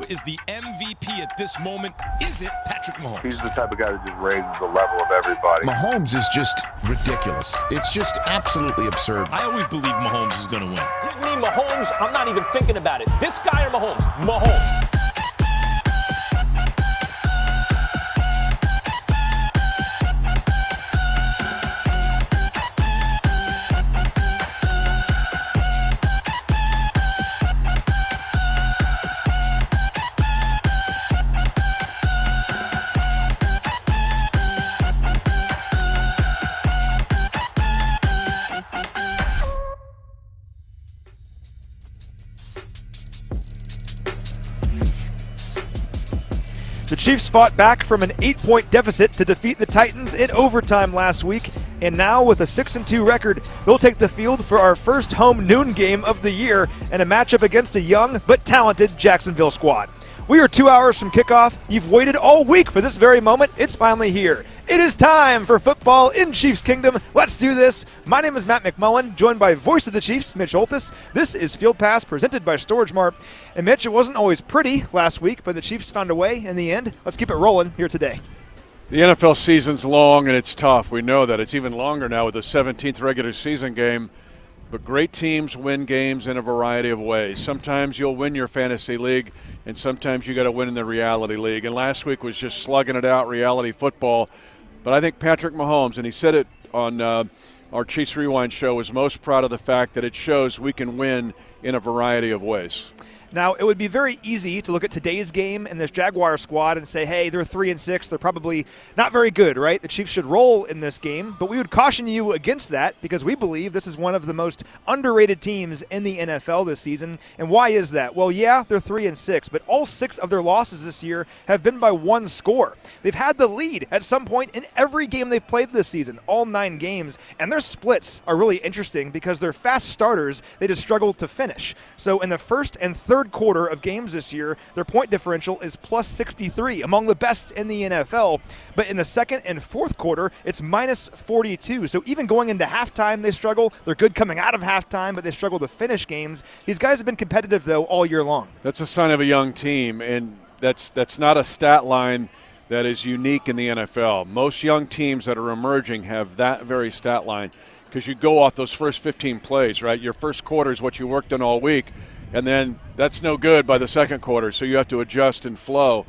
Who is the MVP at this moment? Is it Patrick Mahomes? He's the type of guy that just raises the level of everybody. Mahomes is just ridiculous. It's just absolutely absurd. I always believe Mahomes is going to win. Give me Mahomes. I'm not even thinking about it. This guy or Mahomes? Mahomes. The Chiefs fought back from an 8-point deficit to defeat the Titans in overtime last week, and now with a 6-2 record, they'll take the field for our first home noon game of the year and a matchup against a young but talented Jacksonville squad. We are 2 hours from kickoff. You've waited all week for this very moment. It's finally here. It is time for football in Chiefs Kingdom. Let's do this. My name is Matt McMullen, joined by voice of the Chiefs, Mitch Holthus. This is Field Pass, presented by StorageMart. And Mitch, it wasn't always pretty last week, but the Chiefs found a way in the end. Let's keep it rolling here today. The NFL season's long and it's tough. We know that. It's even longer now with the 17th regular season game. But great teams win games in a variety of ways. Sometimes you'll win your fantasy league, and sometimes you got to win in the reality league. And last week was just slugging it out, reality football. But I think Patrick Mahomes, and he said it on our Chiefs Rewind show, was most proud of the fact that it shows we can win in a variety of ways. Now, it would be very easy to look at today's game and this Jaguar squad and say, hey, they're 3-6. They're probably not very good, right? The Chiefs should roll in this game. But we would caution you against that because we believe this is one of the most underrated teams in the NFL this season. And why is that? Well, yeah, they're 3-6, but all 6 of their losses this year have been by 1 score. They've had the lead at some point in every game they've played this season, all 9 games. And their splits are really interesting because they're fast starters. They just struggle to finish. So in the first and third quarter of games this year, their point differential is plus 63, among the best in the NFL. But in the second and fourth quarter, it's minus 42. So even going into halftime, they struggle. They're good coming out of halftime, but they struggle to finish games. These guys have been competitive, though, all year long. That's a sign of a young team, and that's not a stat line that is unique in the NFL. Most young teams that are emerging have that very stat line because you go off those first 15 plays, right? Your first quarter is what you worked on all week. And then that's no good by the second quarter, so you have to adjust and flow.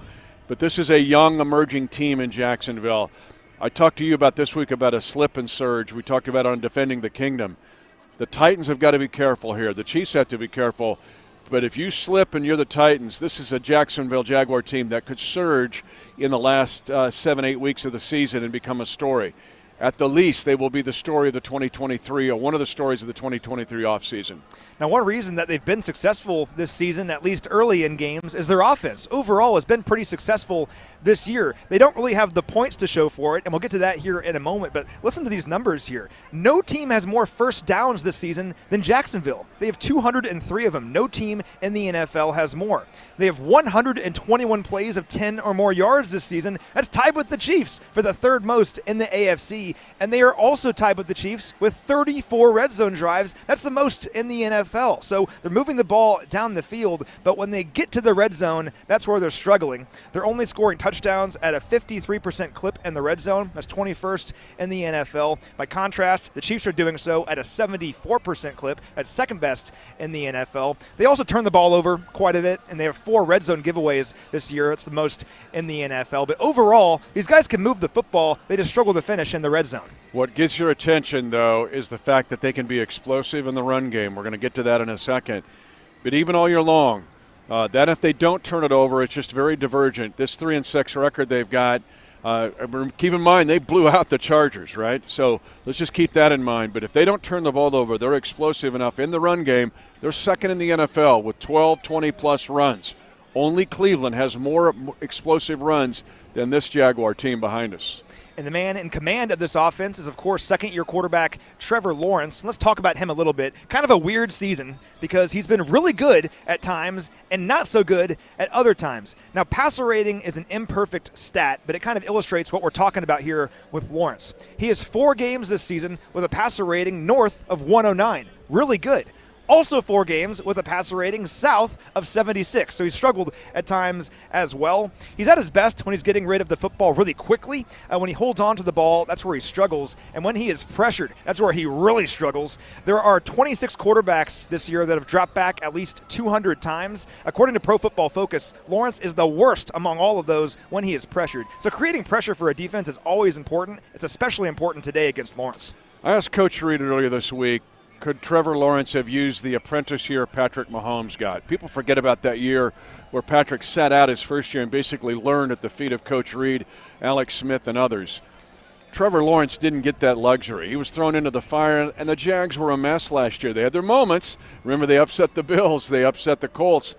But this is a young, emerging team in Jacksonville. I talked to you about this week about a slip and surge. We talked about on defending the kingdom. The Titans have got to be careful here. The Chiefs have to be careful. But if you slip and you're the Titans, this is a Jacksonville Jaguar team that could surge in the last 7-8 weeks of the season and become a story. At the least, they will be the story of the 2023, or one of the stories of the 2023 offseason. Now, one reason that they've been successful this season, at least early in games, is their offense. Overall, has been pretty successful this year. They don't really have the points to show for it, and we'll get to that here in a moment. But listen to these numbers here. No team has more first downs this season than Jacksonville. They have 203 of them. No team in the NFL has more. They have 121 plays of 10 or more yards this season. That's tied with the Chiefs for the third most in the AFC. And they are also tied with the Chiefs with 34 red zone drives. That's the most in the NFL. So they're moving the ball down the field, but when they get to the red zone, that's where they're struggling. They're only scoring touchdowns at a 53% clip in the red zone. That's 21st in the NFL. By contrast, the Chiefs are doing so at a 74% clip. That's second best in the NFL. They also turn the ball over quite a bit, and they have 4 red zone giveaways this year. It's the most in the NFL. But overall, these guys can move the football. They just struggle to finish in the red zone. What gets your attention, though, is the fact that they can be explosive in the run game. We're going to get to that in a second. But even all year long, that if they don't turn it over, it's just very divergent. This 3-6 record they've got, keep in mind, they blew out the Chargers, right? So let's just keep that in mind. But if they don't turn the ball over, they're explosive enough in the run game. They're second in the NFL with 12, 20-plus runs. Only Cleveland has more explosive runs than this Jaguar team behind us. And the man in command of this offense is, of course, second-year quarterback Trevor Lawrence. And let's talk about him a little bit. Kind of a weird season because he's been really good at times and not so good at other times. Now, passer rating is an imperfect stat, but it kind of illustrates what we're talking about here with Lawrence. He has 4 games this season with a passer rating north of 109. Really good. Also 4 games with a passer rating south of 76. So he's struggled at times as well. He's at his best when he's getting rid of the football really quickly. When he holds on to the ball, that's where he struggles. And when he is pressured, that's where he really struggles. There are 26 quarterbacks this year that have dropped back at least 200 times. According to Pro Football Focus, Lawrence is the worst among all of those when he is pressured. So creating pressure for a defense is always important. It's especially important today against Lawrence. I asked Coach Reed earlier this week, could Trevor Lawrence have used the apprentice year Patrick Mahomes got? People forget about that year where Patrick sat out his first year and basically learned at the feet of Coach Reed, Alex Smith, and others. Trevor Lawrence didn't get that luxury. He was thrown into the fire, and the Jags were a mess last year. They had their moments. Remember, they upset the Bills. They upset the Colts.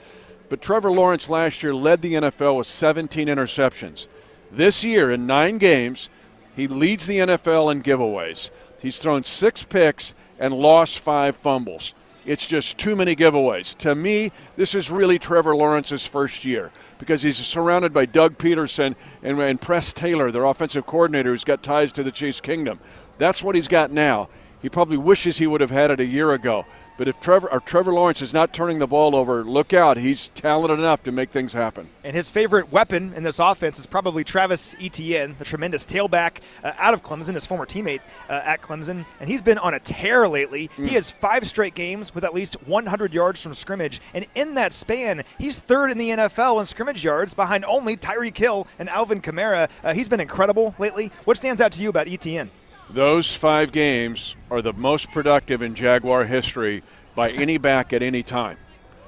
But Trevor Lawrence last year led the NFL with 17 interceptions. This year, in 9 games, he leads the NFL in giveaways. He's thrown 6 picks and lost 5 fumbles. It's just too many giveaways. To me, this is really Trevor Lawrence's first year because he's surrounded by Doug Peterson and Press Taylor, their offensive coordinator, who's got ties to the Chiefs' kingdom. That's what he's got now. He probably wishes he would have had it a year ago. But if Trevor Lawrence is not turning the ball over, look out. He's talented enough to make things happen. And his favorite weapon in this offense is probably Travis Etienne, the tremendous tailback out of Clemson, his former teammate at Clemson. And he's been on a tear lately. He has 5 straight games with at least 100 yards from scrimmage. And in that span, he's 3rd in the NFL in scrimmage yards behind only Tyreek Hill and Alvin Kamara. He's been incredible lately. What stands out to you about Etienne? Those 5 games are the most productive in Jaguar history by any back at any time.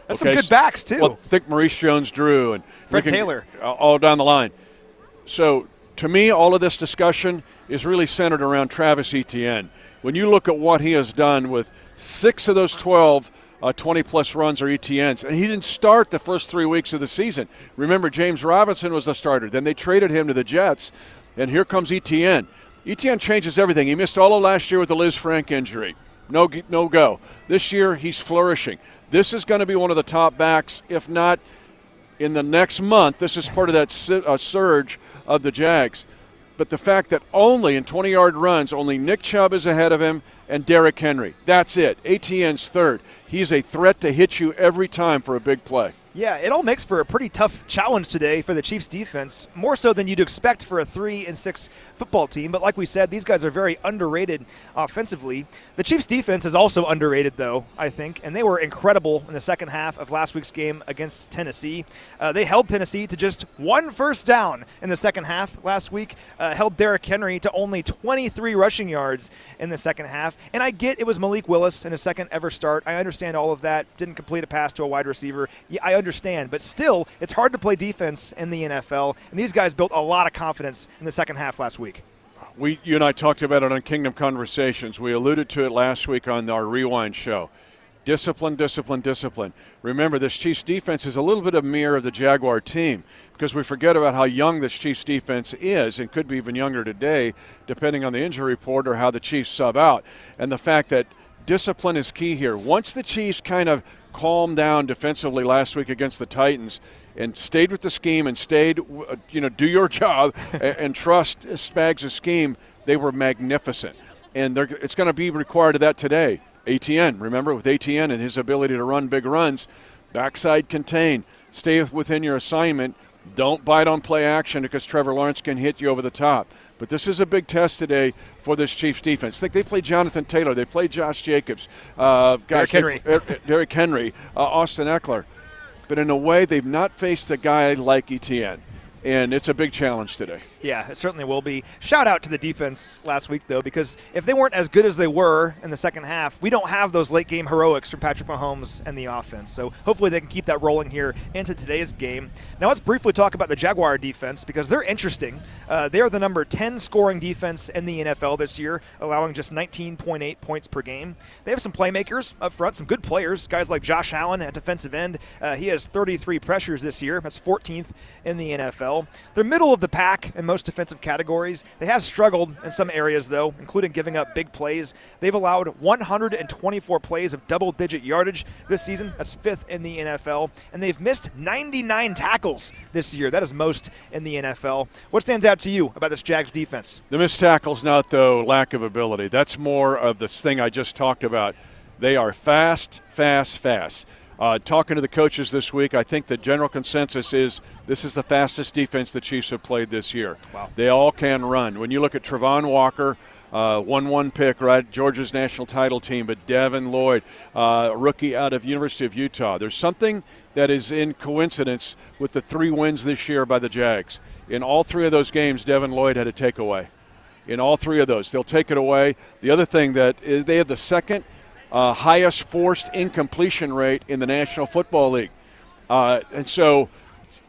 That's some good backs, too. Well, think Maurice Jones-Drew and Fred Taylor. All down the line. So, to me, all of this discussion is really centered around Travis Etienne. When you look at what he has done with 6 of those 12 20-plus runs are Etienne's, and he didn't start the first 3 weeks of the season. Remember, James Robinson was the starter. Then they traded him to the Jets, and here comes Etienne. Etienne changes everything. He missed all of last year with the Liz Frank injury. No go. This year, he's flourishing. This is going to be one of the top backs, if not in the next month. This is part of that surge of the Jags. But the fact that only in 20-yard runs, only Nick Chubb is ahead of him and Derrick Henry. That's it. Etienne's 3rd. He's a threat to hit you every time for a big play. Yeah, it all makes for a pretty tough challenge today for the Chiefs defense, more so than you'd expect for a 3-6 football team. But like we said, these guys are very underrated offensively. The Chiefs defense is also underrated, though, I think, and they were incredible in the second half of last week's game against Tennessee. They held Tennessee to just 1 first down in the second half last week, held Derrick Henry to only 23 rushing yards in the second half. And I get it was Malik Willis in his second ever start. I understand all of that. Didn't complete a pass to a wide receiver. Yeah, I understand, but still, it's hard to play defense in the NFL, and these guys built a lot of confidence in the second half last week. You and I talked about it on Kingdom Conversations. We alluded to it last week on our Rewind show. Discipline, discipline, discipline. Remember, this Chiefs defense is a little bit of a mirror of the Jaguar team because we forget about how young this Chiefs defense is and could be even younger today, depending on the injury report or how the Chiefs sub out. And the fact that discipline is key here. Once the Chiefs kind of calmed down defensively last week against the Titans and stayed with the scheme and stayed, do your job and trust Spags' scheme, they were magnificent. And it's going to be required of that today. Etienne, remember, with Etienne and his ability to run big runs, backside contain, stay within your assignment, don't bite on play action because Trevor Lawrence can hit you over the top. But this is a big test today for this Chiefs defense. Think they played Jonathan Taylor, they played Josh Jacobs, Derrick Henry, Austin Eckler. But in a way, they've not faced a guy like Etienne. And it's a big challenge today. Yeah, it certainly will be. Shout out to the defense last week, though, because if they weren't as good as they were in the second half, we don't have those late-game heroics from Patrick Mahomes and the offense. So hopefully they can keep that rolling here into today's game. Now let's briefly talk about the Jaguar defense because they're interesting. They are the number 10 scoring defense in the NFL this year, allowing just 19.8 points per game. They have some playmakers up front, some good players, guys like Josh Allen at defensive end. He has 33 pressures this year. That's 14th in the NFL. They're middle of the pack in most defensive categories. They have struggled in some areas, though, including giving up big plays. They've allowed 124 plays of double-digit yardage this season. That's 5th in the NFL. And they've missed 99 tackles this year. That is most in the NFL. What stands out to you about this Jags defense? The missed tackles, not, though, lack of ability. That's more of this thing I just talked about. They are fast, fast, fast. Talking to the coaches this week, I think the general consensus is this is the fastest defense the Chiefs have played this year. Wow. They all can run. When you look at Trevon Walker, 1-1 pick, right? Georgia's national title team, but Devin Lloyd, rookie out of University of Utah. There's something that is in coincidence with the 3 wins this year by the Jags. In all 3 of those games, Devin Lloyd had a takeaway. In all 3 of those, they'll take it away. The other thing that is they have the second highest forced incompletion rate in the National Football League. And so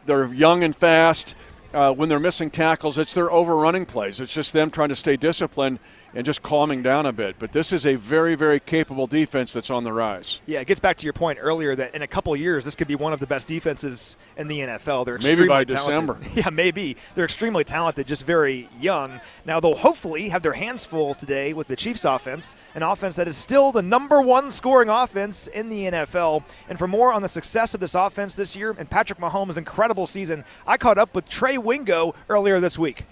they're young and fast. When they're missing tackles, it's their overrunning plays. It's just them trying to stay disciplined and just calming down a bit. But this is a very, very capable defense that's on the rise. Yeah, it gets back to your point earlier that in a couple of years, this could be one of the best defenses in the NFL. They're extremely maybe by talented. December. Yeah, maybe. They're extremely talented, just very young. Now, they'll hopefully have their hands full today with the Chiefs offense, an offense that is still the #1 scoring offense in the NFL. And for more on the success of this offense this year and Patrick Mahomes' incredible season, I caught up with Trey Wingo earlier this week.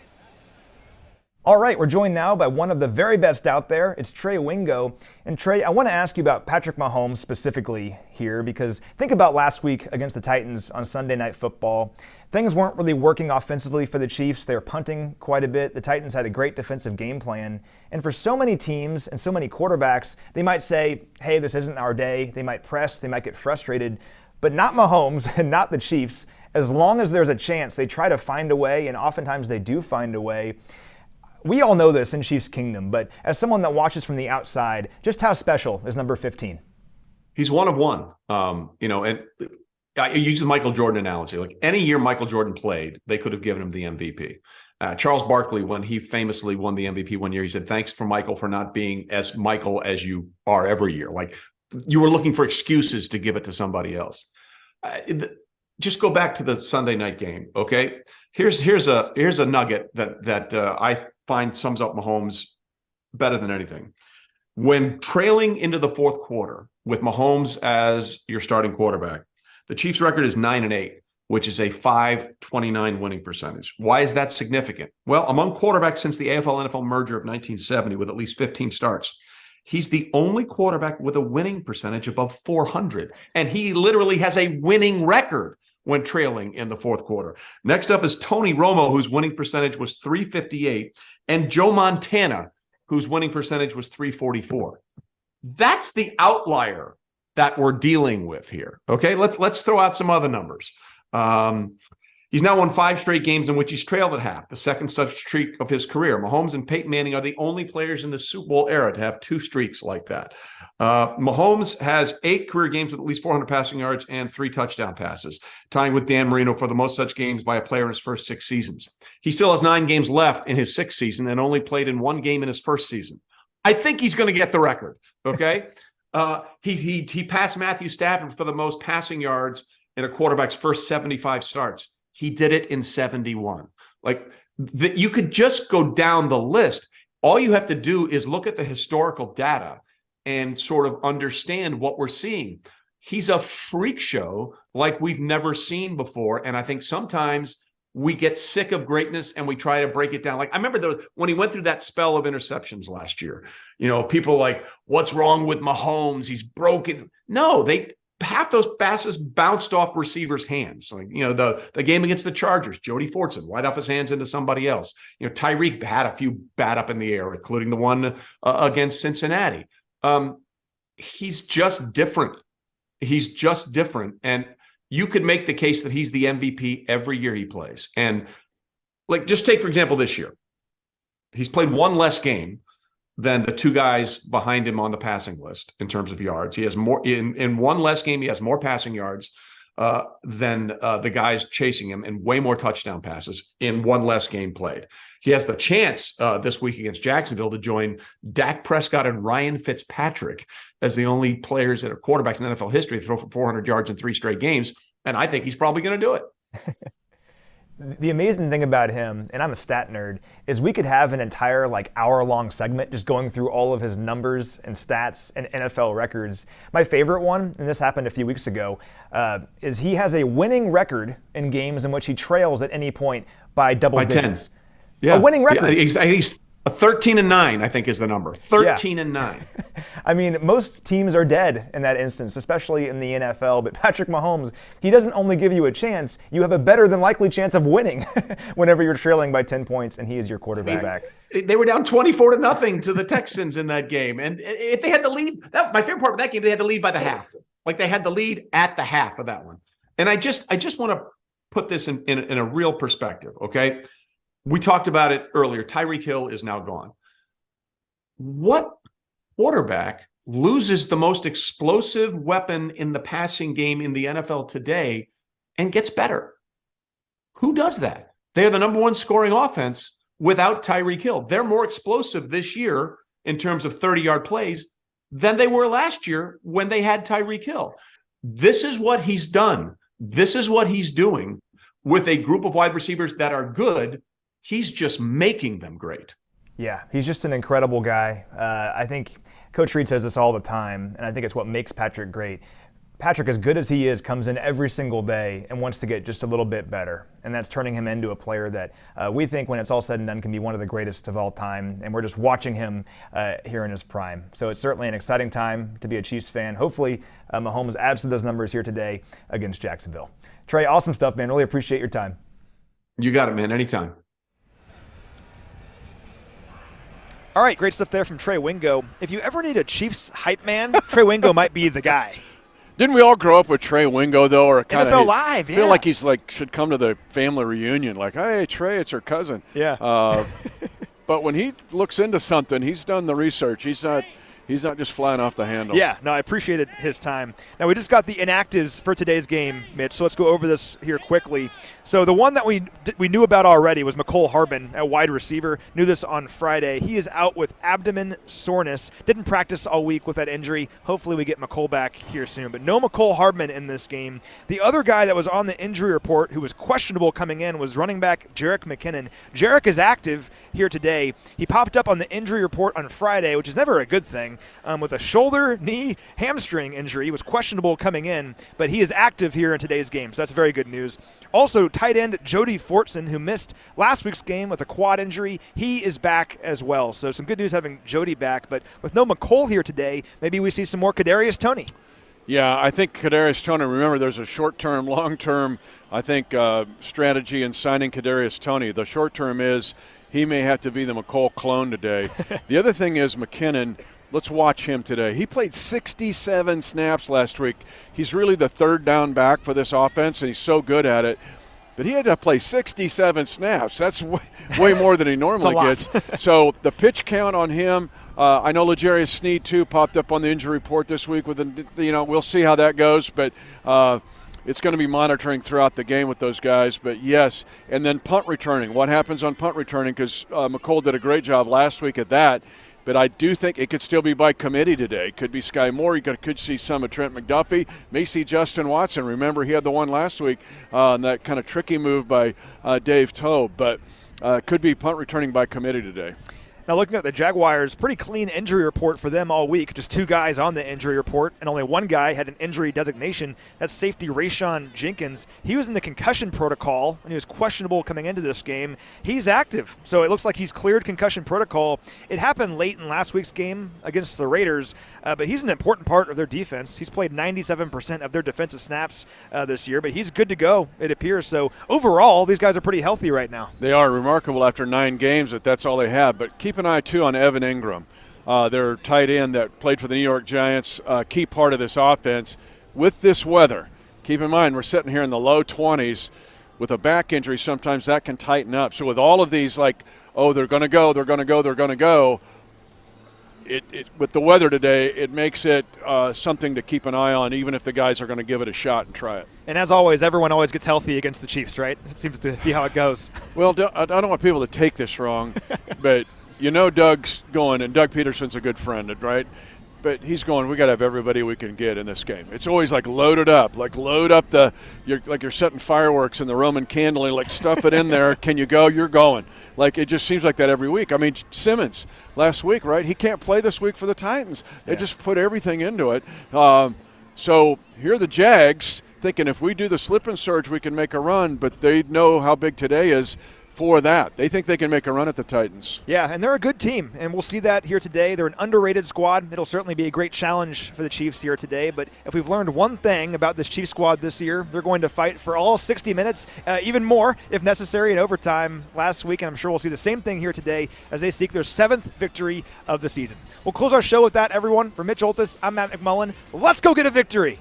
All right, we're joined now by one of the very best out there. It's Trey Wingo. And Trey, I want to ask you about Patrick Mahomes specifically here, because think about last week against the Titans on Sunday Night Football. Things weren't really working offensively for the Chiefs. They were punting quite a bit. The Titans had a great defensive game plan. And for so many teams and so many quarterbacks, they might say, hey, this isn't our day. They might press, they might get frustrated, but not Mahomes and not the Chiefs. As long as there's a chance, they try to find a way, and oftentimes they do find a way. We all know this in Chiefs Kingdom, but as someone that watches from the outside, just how special is number 15? He's one of one. And I use the Michael Jordan analogy. Like any year Michael Jordan played, they could have given him the MVP. Charles Barkley, when he famously won the MVP one year, he said, thanks for Michael for not being as Michael as you are every year. Like you were looking for excuses to give it to somebody else. Just go back to the Sunday night game, okay? Here's a nugget that I find sums up Mahomes better than anything. When trailing into the fourth quarter with Mahomes as your starting quarterback, the Chiefs' record is 9-8, which is a .529 winning percentage. Why is that significant? Well, among quarterbacks since the AFL-NFL merger of 1970 with at least 15 starts, he's the only quarterback with a winning percentage above 400, and he literally has a winning record when trailing in the fourth quarter. Next up is Tony Romo, whose winning percentage was .358, and Joe Montana, whose winning percentage was .344. That's the outlier that we're dealing with here. Okay, let's throw out some other numbers. He's now won 5 straight games in which he's trailed at half, the second such streak of his career. Mahomes and Peyton Manning are the only players in the Super Bowl era to have 2 streaks like that. Mahomes has 8 career games with at least 400 passing yards and 3 touchdown passes, tying with Dan Marino for the most such games by a player in his first 6 seasons. He still has 9 games left in his 6th season and only played in 1 game in his first season. I think he's going to get the record, okay? He passed Matthew Stafford for the most passing yards in a quarterback's first 75 starts. He did it in 71. You could just go down the list. All you have to do is look at the historical data and sort of understand what we're seeing. He's a freak show like we've never seen before. And I think sometimes we get sick of greatness and we try to break it down. Like I remember when he went through that spell of interceptions last year, people like, what's wrong with Mahomes? He's broken. No, half those passes bounced off receivers' hands. Like, the game against the Chargers, Jody Fortson right off his hands into somebody else. Tyreek had a few bat up in the air, including the one against Cincinnati. He's just different. He's just different. And you could make the case that he's the MVP every year he plays. And just take, for example, this year. He's played 1 less game than the 2 guys behind him on the passing list in terms of yards. He has more in 1 less game. He has more passing yards than the guys chasing him, and way more touchdown passes in 1 less game played. He has the chance this week against Jacksonville to join Dak Prescott and Ryan Fitzpatrick as the only players that are quarterbacks in NFL history to throw for 400 yards in 3 straight games. And I think he's probably going to do it. The amazing thing about him, and I'm a stat nerd, is we could have an entire hour-long segment just going through all of his numbers and stats and NFL records. My favorite one, and this happened a few weeks ago, is he has a winning record in games in which he trails at any point by double digits. 10. Yeah. A winning record. Yeah, A 13-9, I think, is the number. 13-9. I mean, most teams are dead in that instance, especially in the NFL. But Patrick Mahomes, he doesn't only give you a chance, you have a better than likely chance of winning whenever you're trailing by 10 points and he is your quarterback. They were down 24-0 to the Texans in that game. And if they had the lead, my favorite part of that game, they had the lead by the half. Like they had the lead at the half of that one. And I just want to put this in a real perspective, okay? We talked about it earlier. Tyreek Hill is now gone. What quarterback loses the most explosive weapon in the passing game in the NFL today and gets better? Who does that? They're the number one scoring offense without Tyreek Hill. They're more explosive this year in terms of 30-yard plays than they were last year when they had Tyreek Hill. This is what he's done. This is what he's doing with a group of wide receivers that are good. He's just making them great. Yeah, he's just an incredible guy. I think Coach Reed says this all the time, and I think it's what makes Patrick great. Patrick, as good as he is, comes in every single day and wants to get just a little bit better. And that's turning him into a player that we think, when it's all said and done, can be one of the greatest of all time. And we're just watching him here in his prime. So it's certainly an exciting time to be a Chiefs fan. Hopefully, Mahomes adds to those numbers here today against Jacksonville. Trey, awesome stuff, man. Really appreciate your time. You got it, man. Anytime. All right, great stuff there from Trey Wingo. If you ever need a Chiefs hype man, Trey Wingo might be the guy. Didn't we all grow up with Trey Wingo, though? Or kind NFL Live, feel like he's should come to the family reunion. Like, hey, Trey, it's your cousin. Yeah. But when he looks into something, he's done the research. He's not just flying off the handle. Yeah, no, I appreciated his time. Now, we just got the inactives for today's game, Mitch, so let's go over this here quickly. So the one that we knew about already was McCole Harbin at wide receiver. Knew this on Friday. He is out with abdomen soreness. Didn't practice all week with that injury. Hopefully we get McCole back here soon. But no McCole Harbin in this game. The other guy that was on the injury report who was questionable coming in was running back Jerick McKinnon. Jerick is active here today. He popped up on the injury report on Friday, which is never a good thing. With a shoulder, knee, hamstring injury. He was questionable coming in, but he is active here in today's game, so that's very good news. Also, tight end Jody Fortson, who missed last week's game with a quad injury, he is back as well. So some good news having Jody back, but with no McCole here today, maybe we see some more Kadarius Toney. Yeah, I think Kadarius Toney, remember there's a short-term, long-term, I think, strategy in signing Kadarius Toney. The short-term is he may have to be the McCole clone today. The other thing is McKinnon. Let's watch him today. He played 67 snaps last week. He's really the third down back for this offense, and he's so good at it. But he had to play 67 snaps. That's way more than he normally gets. So the pitch count on him, I know L'Jarius Sneed, too, popped up on the injury report this week. We'll see how that goes. But it's going to be monitoring throughout the game with those guys. But, yes, and then punt returning. What happens on punt returning? Because McCole did a great job last week at that. But I do think it could still be by committee today. Could be Sky Moore. You could see some of Trent McDuffie. May see Justin Watson. Remember, he had the one last week on that kind of tricky move by Dave Tobe. But could be punt returning by committee today. Now, looking at the Jaguars, pretty clean injury report for them all week. Just 2 guys on the injury report, and only 1 guy had an injury designation. That's safety Rayshon Jenkins. He was in the concussion protocol, and he was questionable coming into this game. He's active, so it looks like he's cleared concussion protocol. It happened late in last week's game against the Raiders, but he's an important part of their defense. He's played 97% of their defensive snaps this year, but he's good to go, it appears. So overall, these guys are pretty healthy right now. They are remarkable after 9 games that's all they have, but keep an eye, too, on Evan Ingram, their tight end that played for the New York Giants, key part of this offense. With this weather, keep in mind we're sitting here in the low 20s. With a back injury, sometimes that can tighten up. So with all of these, they're going to go, they're going to go, they're going to go, with the weather today, it makes it something to keep an eye on, even if the guys are going to give it a shot and try it. And as always, everyone always gets healthy against the Chiefs, right? It seems to be how it goes. Well, I don't want people to take this wrong, but Doug's going, and Doug Peterson's a good friend, right? But he's going, we got to have everybody we can get in this game. It's always loaded up, load up you're setting fireworks in the Roman candle, and stuff it in there. Can you go? You're going. It just seems like that every week. I mean, Simmons last week, right? He can't play this week for the Titans. They just put everything into it. So here are the Jags thinking if we do the slip and surge, we can make a run, but they know how big today is. for that. They think they can make a run at the Titans. Yeah, and they're a good team, and we'll see that here today. They're an underrated squad. It'll certainly be a great challenge for the Chiefs here today, but if we've learned one thing about this Chiefs squad this year, they're going to fight for all 60 minutes, even more if necessary in overtime last week, and I'm sure we'll see the same thing here today as they seek their 7th victory of the season. We'll close our show with that, everyone. For Mitch Holthus, I'm Matt McMullen. Let's go get a victory.